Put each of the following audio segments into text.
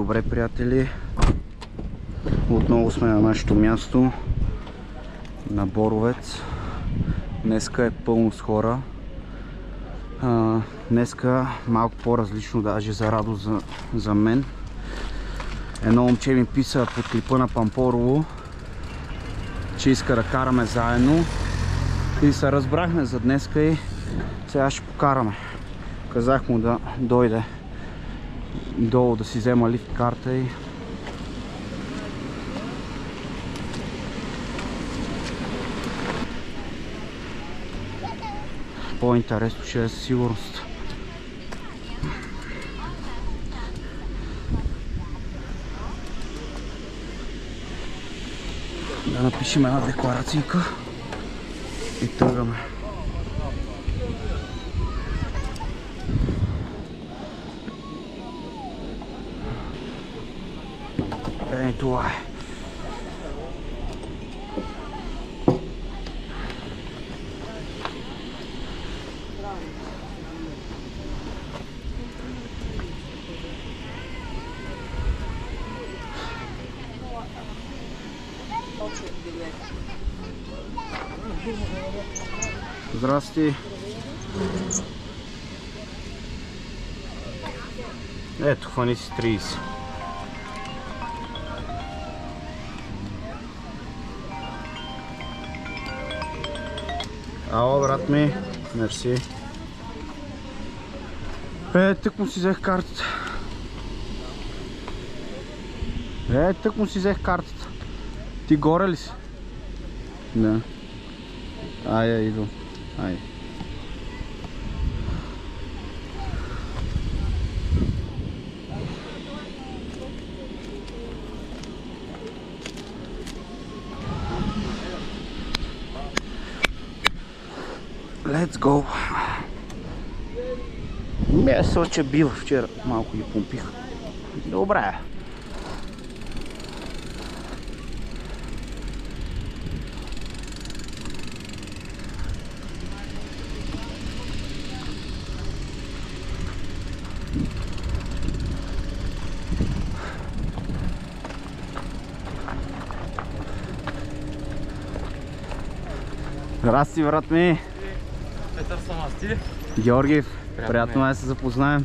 Добре, приятели, отново сме на нашето място на Боровец. Днеска е пълно с хора. Днеска малко по-различно даже за радост за мен. Едно момче ми писа под клипа на Пампорово, че иска да караме заедно и се разбрахме за днеска и сега ще покараме. Казах му да дойде долу да си взема лифт карта и по-интересно ще е със сигурност. Да напишем една декларацийка и тръгаме. Това е. Здрасти. Ето, хвани си 30. Ало, брат ми. Мерси. Тък му си взех картата. Тък му си взех картата. Ти горе ли си? Да. Айде, идвам. Айде. Let's go! Мисля, че бил вчера. Малко ги помпих. Добре. Здрасти, брат ми! Петър съм, аз ти? Георгиев, приятно е да се запознаем.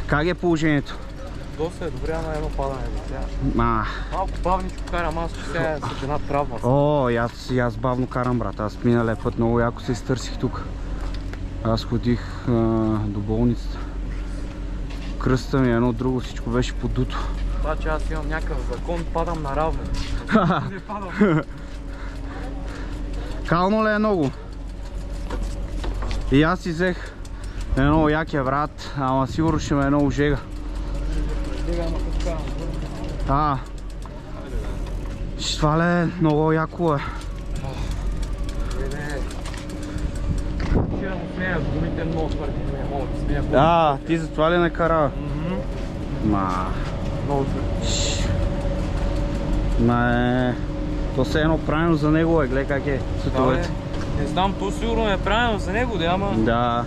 Как е положението? Доста е добре, ама едно падане до сега. Малко бавничко карам, аз сега с една травма. О, и аз бавно карам, брат. Аз миналия път много яко се изтърсих тук. Аз ходих до болницата. Кръста ми едно друго, всичко беше подуто. Това, че аз имам някакъв закон, падам наравно. Кално ли е много? И аз си взех едно якия, брат, ама сигурно ще ме е много жега. Това ли е много яко е? Вчера му смея с гумите много твърди, не мога да смея. Ти за това ли не кара? Много твърди. То се едно правилно за него е, гледай как е световете. Не знам, то сигурно е правилно за него, ама... Да.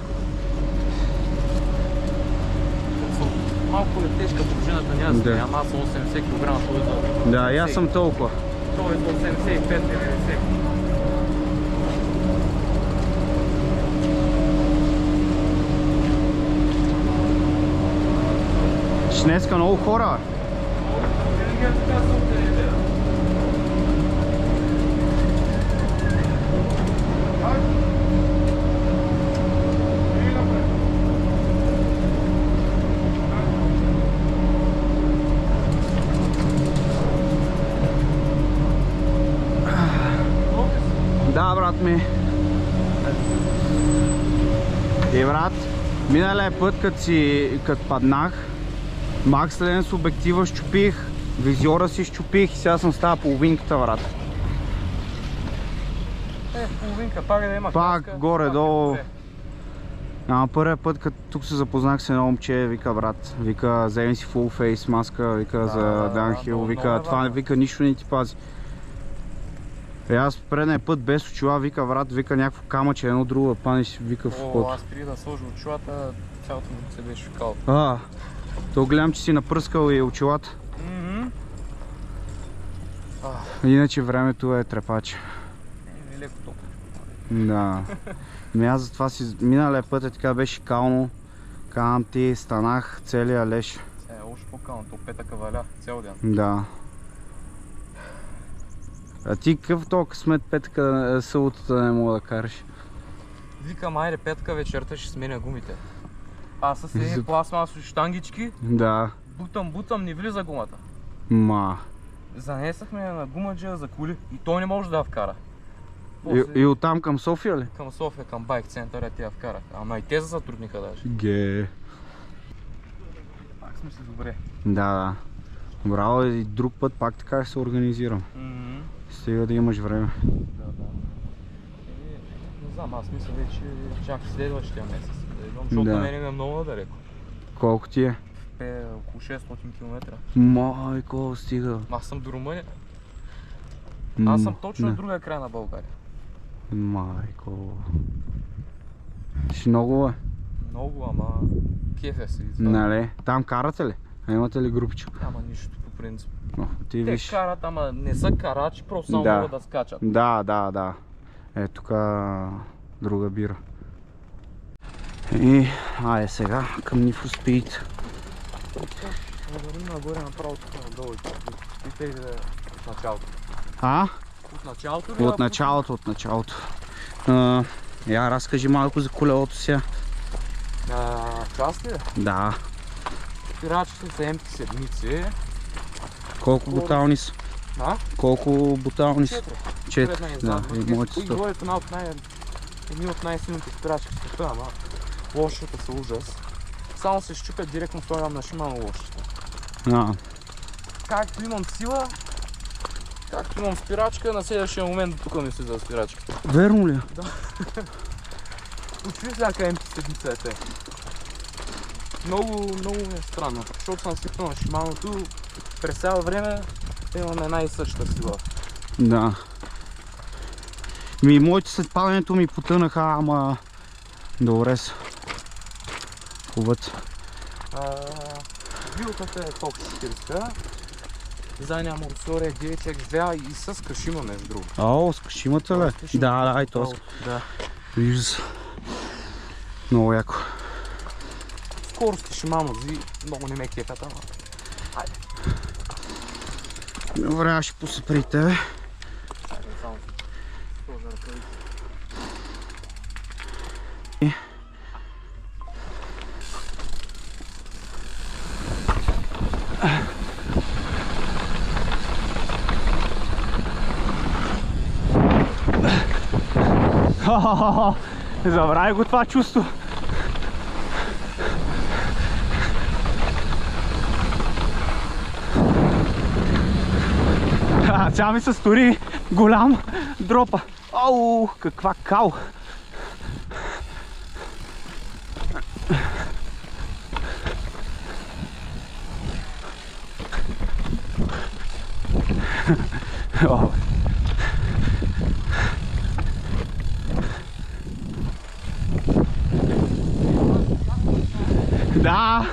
Малко е тежка пружината, няма да знам, аз съм 80 кг, той е за... Да, и аз съм толкова. Той е за 85-90. Днеска много хора. Да, брат ми. И брат, миналия път като паднах, Макс лен с обектива щупих, визиора си щупих и сега съм става половинката, брат. Половинка, пак да има пак каска, горе-долу. Първия път, като тук се запознах с едно момче, вика брат, вика вземи си full face маска, вика за Данхил, вика това, вика нищо не ти пази. И аз предния път без очила, вика брат, вика някакво камъче, едно друго, паниш, вика в пот. Аз преди да сложи очилата, цялото ми се беше кал. То гледам, че си напръскал и очилата. Иначе времето е трепач. Леко топло. Да. Аз затова си миналия път е така, беше кално. Казвам ти, станах целия леш. Още по-кално, то петъка валя цял ден. Да. А ти какъв толкова късмет петъка съботата не мога да караш? Викам, айде петъка вечерта ще сменя гумите. Аз с едни пластмасови щангички. Да. Бутам, не влиза гумата. Занесахме на гумаджия за коли и той не може да я вкара. И оттам към София ли? Към София, към байк центъра ти я вкара. Ама и те затрудниха даже. Пак сме си добре. Да. Браво, и друг път пак така ще се организирам. Стига да имаш време. Да. Не знам, аз мисля вече чак следващия месец. Защото на мен е много надалеко. Колко ти е? Около 600 км. Майко, стига. Аз съм до Румъния. Аз съм точно от другия край на България. Майко. Ще много е? Много, ама кефя си. Нали? Там карате ли? Имате ли групичко? Няма нищо по принцип. Те карат, ама не са карачи, просто само могат да скачат. Да. Е, тук друга бира. И, айде сега към Need for Speed. Вървим нагоре направо тук надолу. Питай да е от началото. От началото ли? От началото. Я разкажи малко за колелото сега. Части ли? Да. Спирачките са МТ-7. Колко бутални са? Колко бутални са? 4. Да, и моите 100. Едни от най-силните спирачки в света, ама лошата са ужас. Само се щупят, директно слагам на шима на лошата. Както имам сила, както имам спирачка, на следващия момент до тук ми се за спирачката. Верно ли? Да. Отви всяка МТ-7 е те. Много ми е странно, защото съм свикнал на Шиманото, през цяло време имам една и съща сила. Да. Моите след падането ми потънаха, ама добре са. Хубаво. Вилката е толкова 40. Задния амортисьор е DHX2 и с кашима между другото. С кашимата бе? Да, и този. Вижда се. Много яко. Скорости Шиманози много не ме кефят, ама айде. Добре, аз ще пусна при тебе. Айде, само си сложа ръкавици. Забравяй го това чувство. Сега ми се стори голям дропа. Ау, каква кал! Да!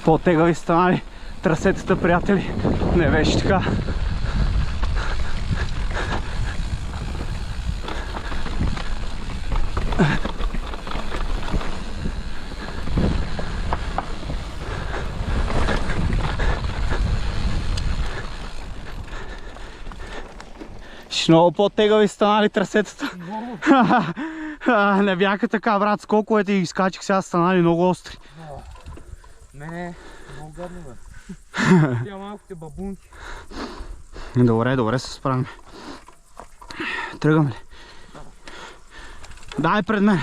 По-тегави станали трасетата, приятели. Не беше така. Много по-тегави станали трасетата. Не бяха така, брат. Сколко е ти изкачих, сега станали много остри. Мене много гадно бе. Тя малките бабунки. Добре се справим. Тръгаме ли? Дай пред мен.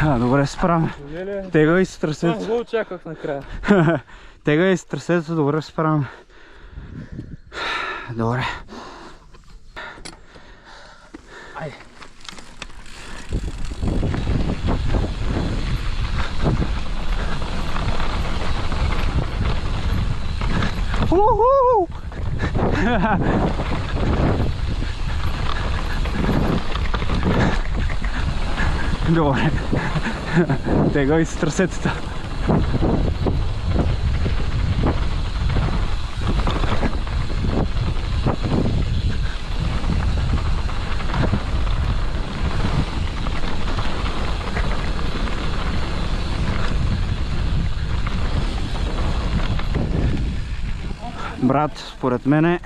Добре се справяме. Тега и с трасето. Аз го очаквах накрая. Тега и с трасето, добре се справяме. Добре. Айде. Уху! Добре. Тега и с трасетата. Брат, според мене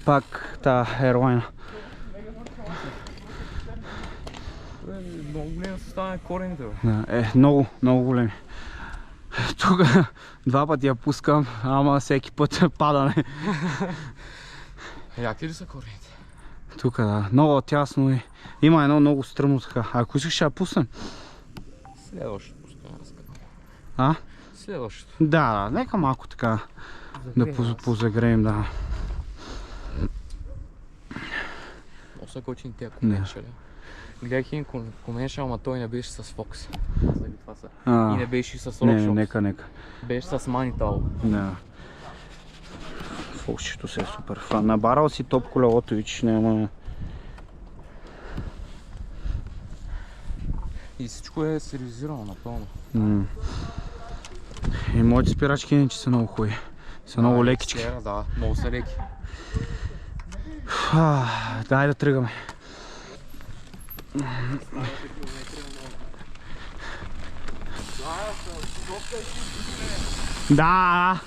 пак та Airline. Много големи са станали корените, бе. Да, много големи. Тук 2 пъти я пускам, ама всеки път падане. Яки ли са корените? Тук да, много тясно и има едно много стръмно така. Ако искаш ще я пуснем. Следващото пускаме разказвам. А? Следващото. Да, нека малко така да позагреем, да. Много са готини тия коменшали. Гледах един коменшал, ама той не беше с Fox. Това са. И не беше с RockShox. Нека. Беше с Manitao. Да. Фоксчето се е супер фан. Набарал си топ колелото, виж, няма... И всичко е сервизирано напълно. И моите спирачки не че са много хубави. Са много лекички. Да, много са леки. Дай да тръгаме. Да.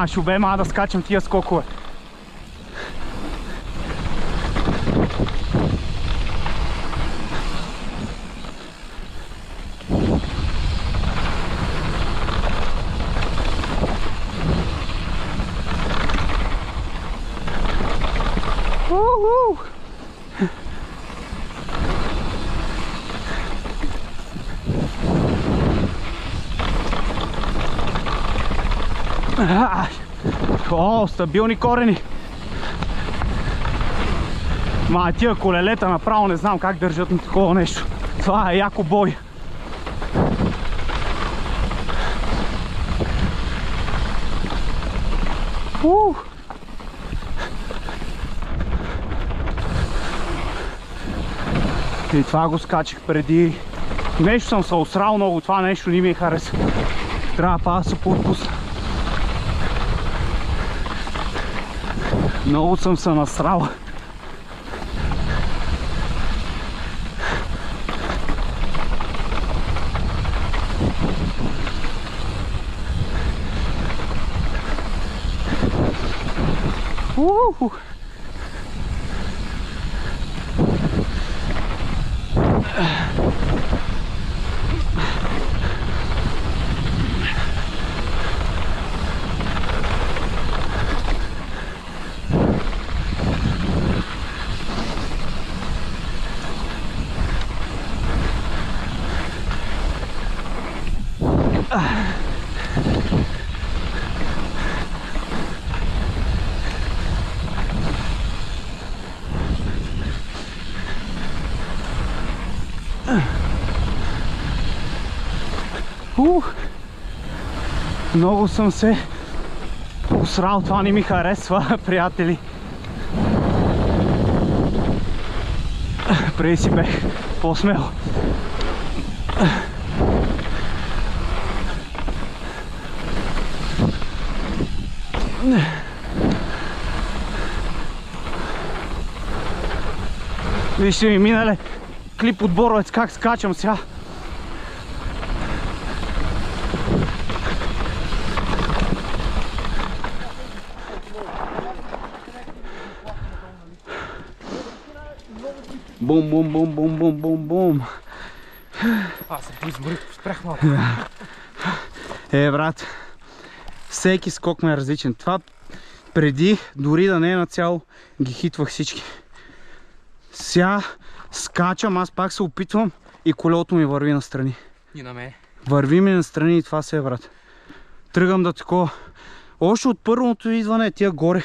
Шубема, да скачам тия скокове. О, стабилни корени. Тия колелета направо не знам как държат на такова нещо. Това е яко бой. И това го скачих преди. Нещо съм се осрал много, това нещо не ми хареса. Трябва да се поотпусна. Много съм се насрал. Много съм се усрал, това не ми харесва, приятели. Преди си бех по-смел. Вижте ми минале клип от Боровец как скачам сега. Бум, бум, бум, бум, бум, бум, бум. Аз се поизморих, спрях малко. Брат, всеки скок ме е различен. Това преди, дори да не е на цяло, ги хитвах всички. Сега скачам, аз пак се опитвам и колелото ми върви настрани. И на мен. Върви ми настрани и това се е, брат. Тръгам да такова. Още от първото идване, тия горе,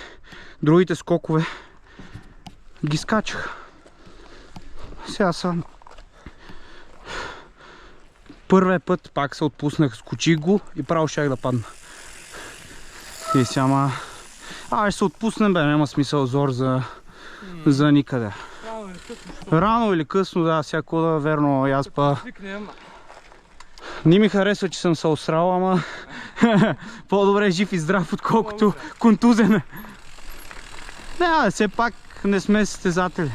другите скокове, ги скачах. Сега съм. Първия път пак се отпуснах, скочих го и право щях да падна. И сега ще се отпуснем, бе, няма смисъл зор за никъде. Рано или късно, да, всяко да, верно, аз па... Не ми харесва, че съм се осрал, ама по-добре жив и здрав, отколкото контузен. Не, все пак не сме състезатели.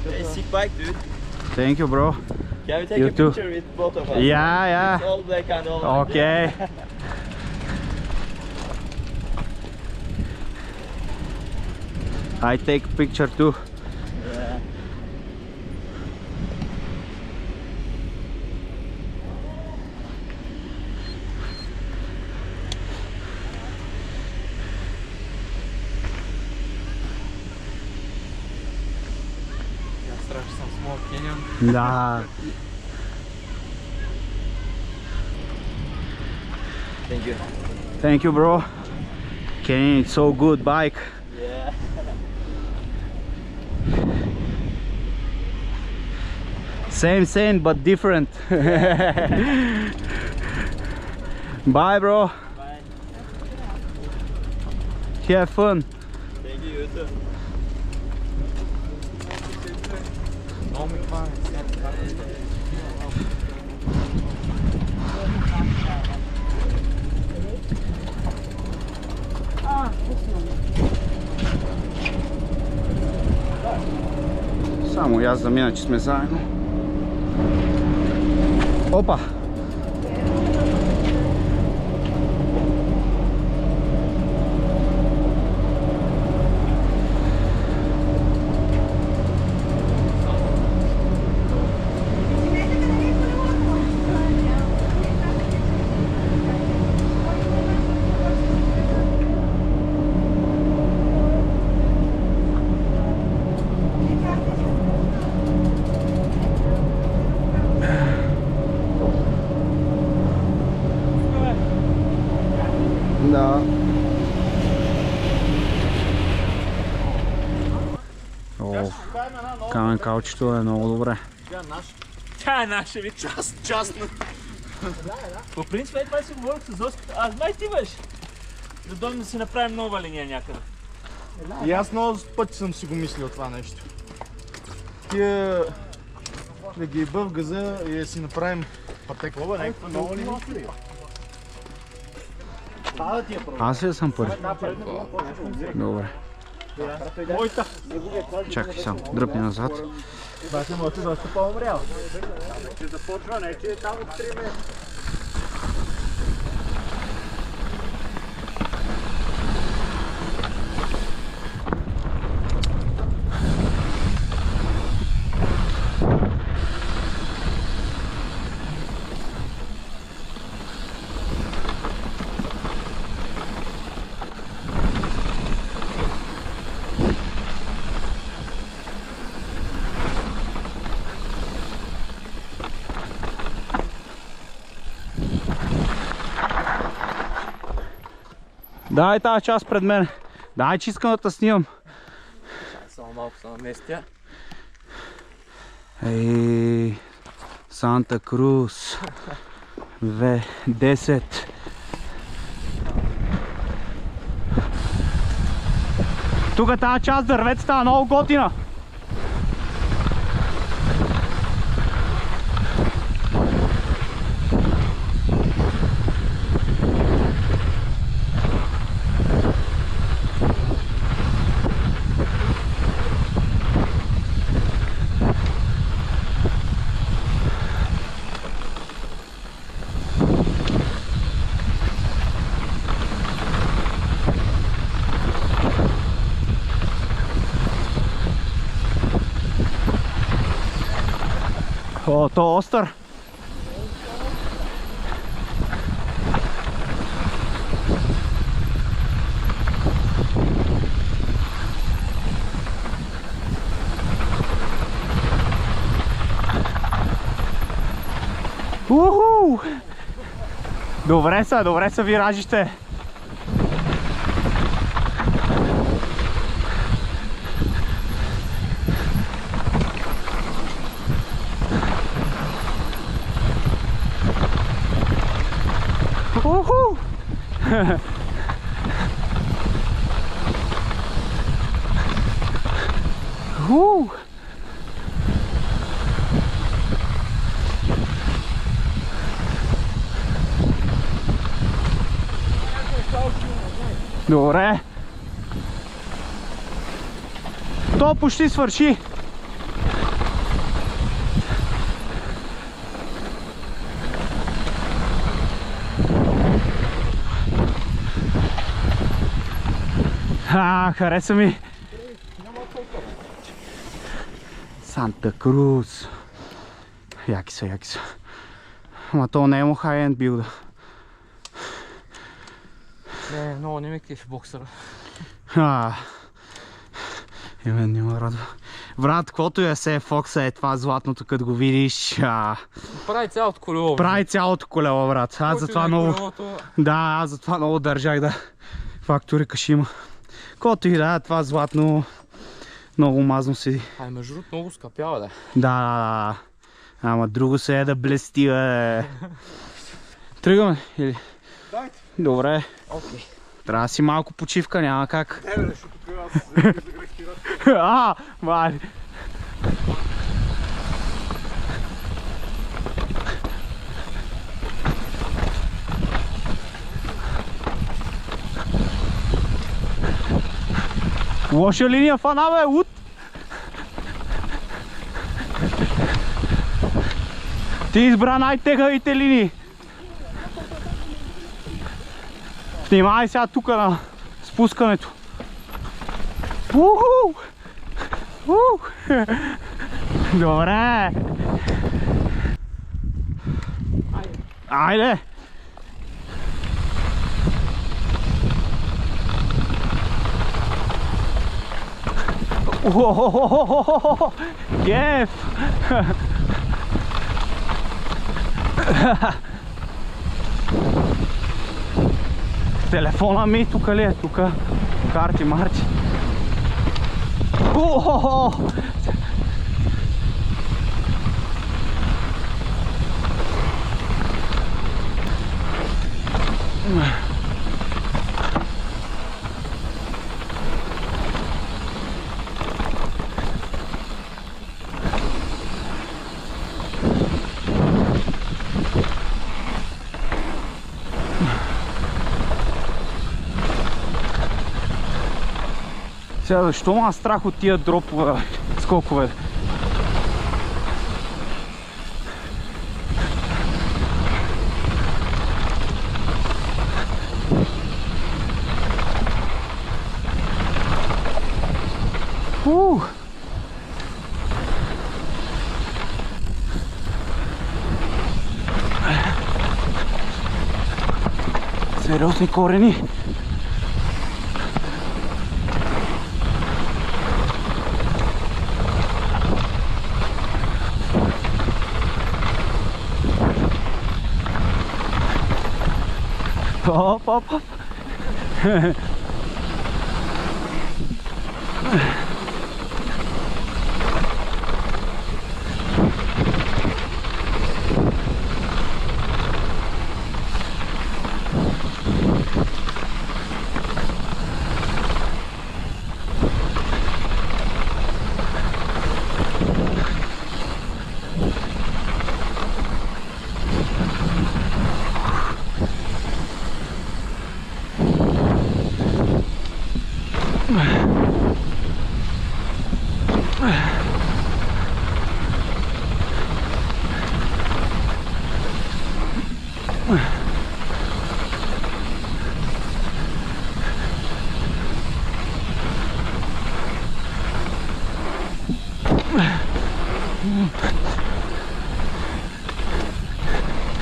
Hey, sick bike, dude. Thank you, bro. Can we take You a too. picture with both of us? Yeah. It's all black and all white. Okay. I take picture too. Yeah. Страшно съм смол Кениан. Да. Thank you. Thank you, bro. Kenny, it's so good bike. Yeah. Same, but different. Bye, bro. Bye. Have fun. Thank you, you too. Много ми хвана. Само аз да мина, че сме заедно. Опа! Да. О, камен каучето е много добре. Тя е наша ви частна. По принцип, това си говорих с Зоската. Аз май ти беше. Да дойдем да си направим нова линия някъде. И аз много пъти съм си го мислил това нещо. Тия да ги еба в газа и да си направим пътека. Някаква нова линия. Аз ли съм първи? Добре. Чакай само, дръпни назад. Бате моето доста по-умрял. Дай тази част пред мен. Дай, че искам да те снимам. Само малко се наместя. Ей, Санта Крус. В10. Тук тази част дърветата е много готина. О, то е остър. Уху! Добре са виражите. Уху! Добре. То почти свърши. Хареса ми. Санта Крус. Яки са. Ама то не е му хай-енд билда. Не, много не ме кефи боксера. И мен не ме радва. Брат, каквото е се Фокса е това златното, като го видиш. Прави цялото колело. Прави цялото колело, брат. Аз затова много... Да, аз затова много държах да фактори кашима. Каквото и да, това златно много мазно седи. Ай, между другото много скъпява, да. Да. Ама друго се е да блести, бе. Тръгваме или? Дайте. Добре. Окей. Трябва да си малко почивка, няма как. Не, бе, защото тогава аз загрехтират. Мали. Лоша линия фана, бе, ут! Ти избра най-тегавите линии. Снимай сега тук на спускането. Добре! Айде! Кеф! Телефона ми тук ли е? Тук карти, марти. Сега защо ма страх от тия дропове, скокове? Сериозни корени. Оп.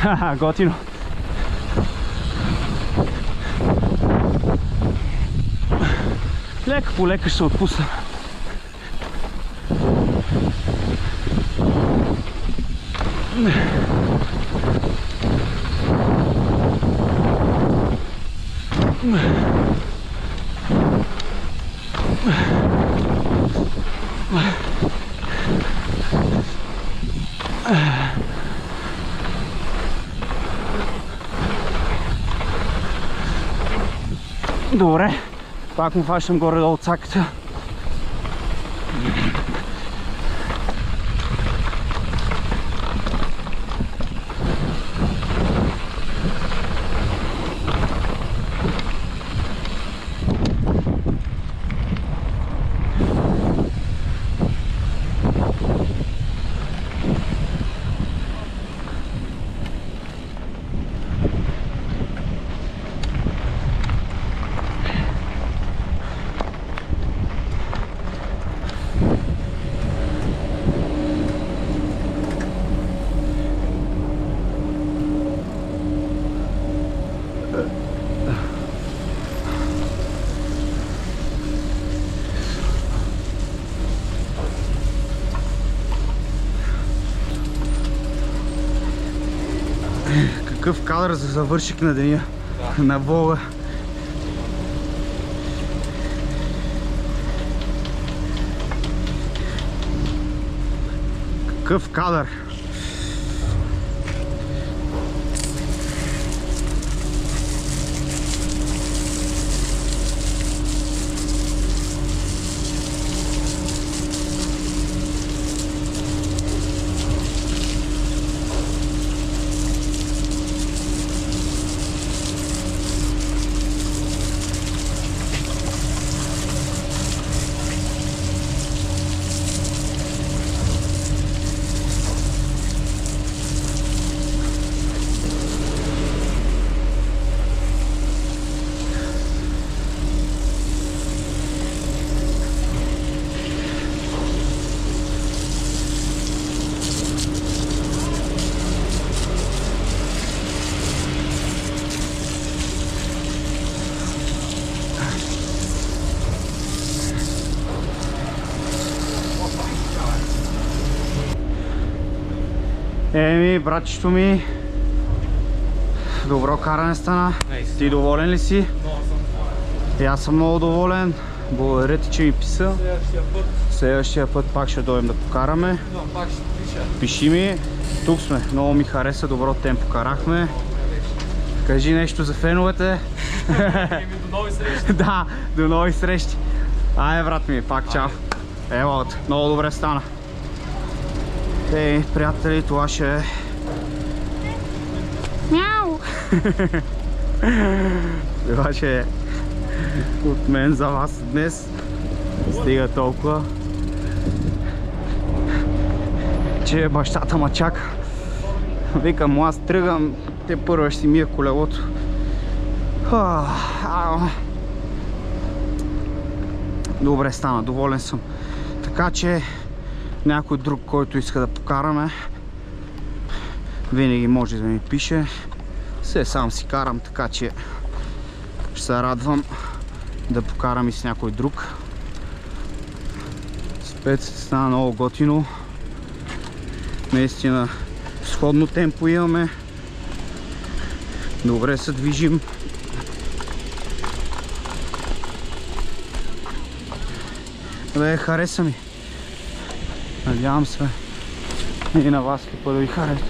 Haha, готино. Лека по лека ще се отпусна. Добре, пак му фащам горе-долу цаката. Какъв кадър за завършик на деня, да. На Волга. Какъв кадър. Еми, братчето ми, добро каране стана. Ти доволен ли си? И аз съм много доволен. Благодаря ти, че ми писа. Следващия път пак ще дойдем да покараме. Пак ще пиша. Пиши ми. Тук сме. Много ми хареса. Добро темпо карахме. Кажи нещо за феновете. До нови срещи. Да, до нови срещи. Айде, брат ми, пак чао. Ево, много добре стана. Ей, приятели, това ще е... Мяу! Това ще е от мен за вас днес. Стига толкова, че бащата ма чака. Викам, аз тръгвам, те първо ще си мия колелото. Добре стана, доволен съм. Така че някой друг, който иска да покараме, винаги може да ми пише. Все сам си карам, така че ще се радвам да покарам и с някой друг. Спец стана много готино. Наистина сходно темпо имаме. Добре се движим. Бе, хареса ми. Надявам се и на вас да ви хареса.